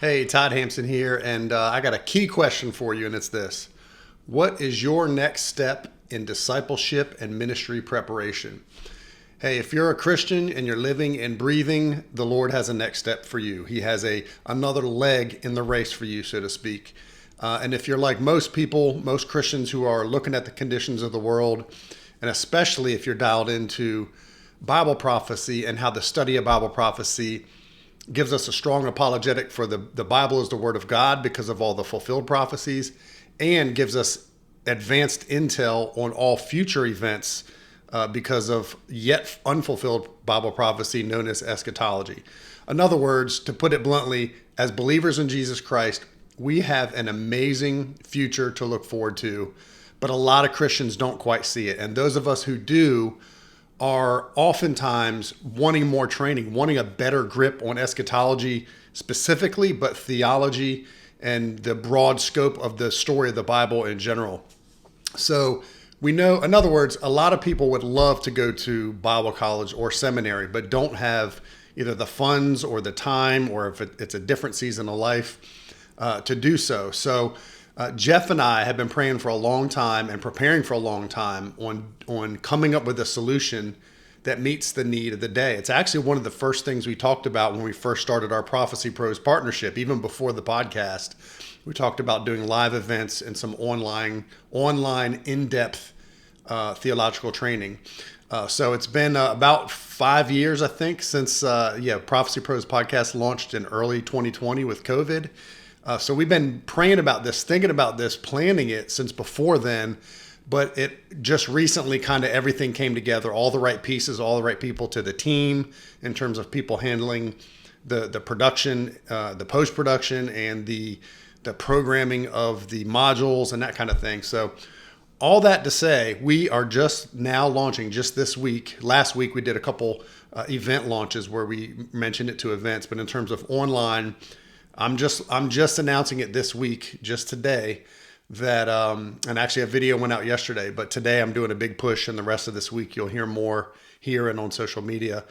Hey, Todd Hampson here, and I got a key question for you, and it's this. What is your next step in discipleship and ministry preparation? Hey, if you're a Christian and you're living and breathing, the Lord has a next step for you. He has another leg in the race for you, so to speak. And if you're like most people, most Christians who are looking at the conditions of the world, and especially if you're dialed into Bible prophecy and how the study of Bible prophecy gives us a strong apologetic for the Bible as the Word of God because of all the fulfilled prophecies, and gives us advanced intel on all future events because of yet unfulfilled Bible prophecy known as eschatology. In other words, to put it bluntly, as believers in Jesus Christ, we have an amazing future to look forward to, but a lot of Christians don't quite see it. And those of us who do are oftentimes wanting more training, wanting a better grip on eschatology specifically, but theology and the broad scope of the story of the Bible in general. So we know, in other words, a lot of people would love to go to Bible college or seminary, but don't have either the funds or the time, or if it's a different season of life, to do so. So Jeff and I have been praying for a long time and preparing for a long time on coming up with a solution that meets the need of the day. It's actually one of the first things we talked about when we first started our Prophecy Pros partnership. Even before the podcast, we talked about doing live events and some online in-depth theological training. So it's been about 5 years, I think, since Prophecy Pros podcast launched in early 2020 with COVID. So we've been praying about this, thinking about this, planning it since before then, but it just recently kind of everything came together, all the right pieces, all the right people to the team in terms of people handling the production, the post-production, and the programming of the modules and that kind of thing. So all that to say, we are just now launching just this week. Last week we did a couple event launches where we mentioned it to events, but in terms of online, I'm just announcing it this week, just today, that and actually a video went out yesterday, but today I'm doing a big push, and the rest of this week you'll hear more here and on social media.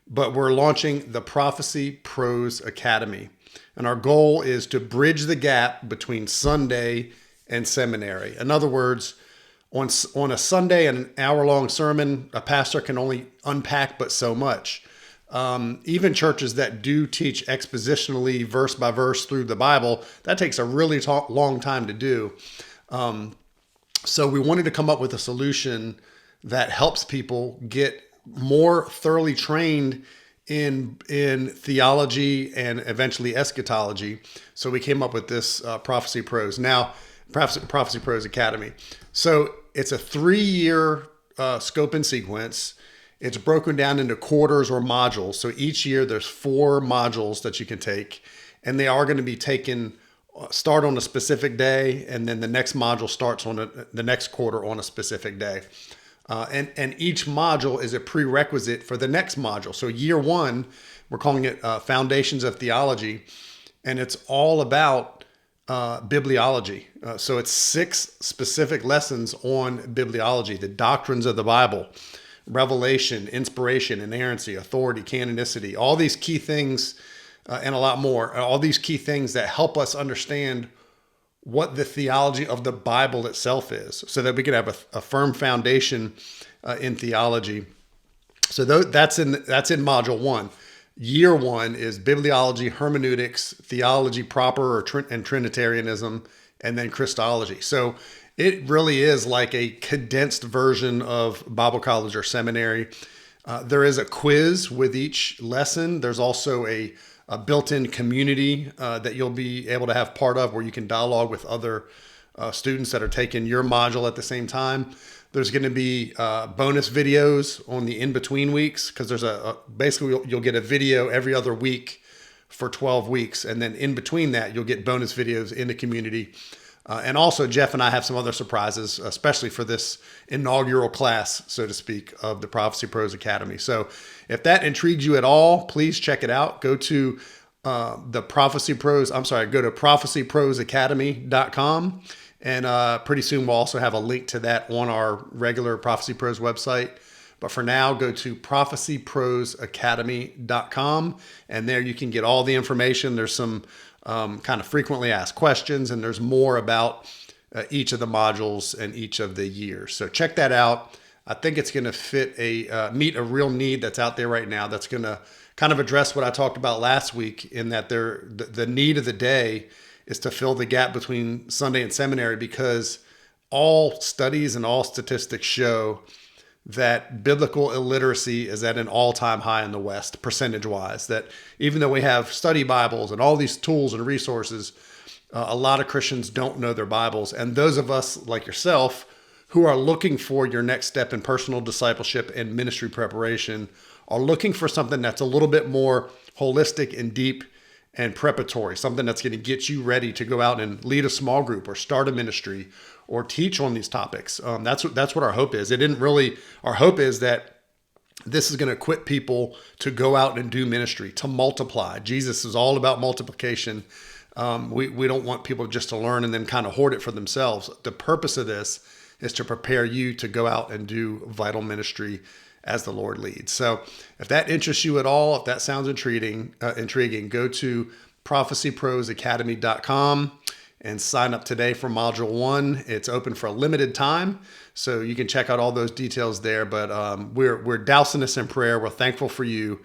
But we're launching the Prophecy Pros Academy, and our goal is to bridge the gap between Sunday and seminary. In other words, on a Sunday and an hour-long sermon, a pastor can only unpack but so much. Even churches that do teach expositionally, verse by verse through the Bible, that takes a really long time to do. So we wanted to come up with a solution that helps people get more thoroughly trained in theology and eventually eschatology. So we came up with this Prophecy Pros. Now, Prophecy Pros Academy. So it's a 3-year scope and sequence. It's broken down into quarters or modules. So each year there's 4 modules that you can take, and they are going to be start on a specific day, and then the next module starts on the next quarter on a specific day. And each module is a prerequisite for the next module. So year 1, we're calling it Foundations of Theology, and it's all about bibliology. So it's 6 specific lessons on bibliology, the doctrines of the Bible, revelation, inspiration, inerrancy, authority, canonicity, all these key things and a lot more, all these key things that help us understand what the theology of the Bible itself is, so that we can have a firm foundation in theology. So that's in module 1. Year 1 is bibliology, hermeneutics, theology proper and Trinitarianism, and then Christology. So it really is like a condensed version of Bible college or seminary. There is a quiz with each lesson. There's also a built-in community that you'll be able to have part of, where you can dialogue with other students that are taking your module at the same time. There's going to be bonus videos on the in-between weeks, because there's basically you'll get a video every other week for 12 weeks. And then in between that, you'll get bonus videos in the community. And also, Jeff and I have some other surprises, especially for this inaugural class, so to speak, of the Prophecy Pros Academy. So if that intrigues you at all, please check it out. Go to go to prophecyprosacademy.com. And pretty soon we'll also have a link to that on our regular Prophecy Pros website. But for now, go to prophecyprosacademy.com, and there you can get all the information. There's some kind of frequently asked questions, and there's more about each of the modules and each of the years. So check that out. I think it's going to meet a real need that's out there right now. That's going to kind of address what I talked about last week, in that the need of the day is to fill the gap between Sunday and seminary, because all studies and all statistics show that biblical illiteracy is at an all-time high in the West, percentage-wise. That even though we have study Bibles and all these tools and resources, a lot of Christians don't know their Bibles. And those of us like yourself who are looking for your next step in personal discipleship and ministry preparation are looking for something that's a little bit more holistic and deep and preparatory, something that's going to get you ready to go out and lead a small group or start a ministry or teach on these topics. That's what our hope is. Our hope is that this is going to equip people to go out and do ministry, to multiply. Jesus is all about multiplication. We don't want people just to learn and then kind of hoard it for themselves. The purpose of this is to prepare you to go out and do vital ministry as the Lord leads. So if that interests you at all, if that sounds intriguing, go to prophecyprosacademy.com and sign up today for Module 1. It's open for a limited time, so you can check out all those details there. But we're dousing this in prayer. We're thankful for you.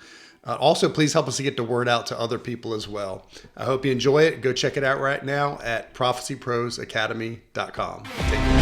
Also, please help us to get the word out to other people as well. I hope you enjoy it. Go check it out right now at prophecyprosacademy.com. Take care.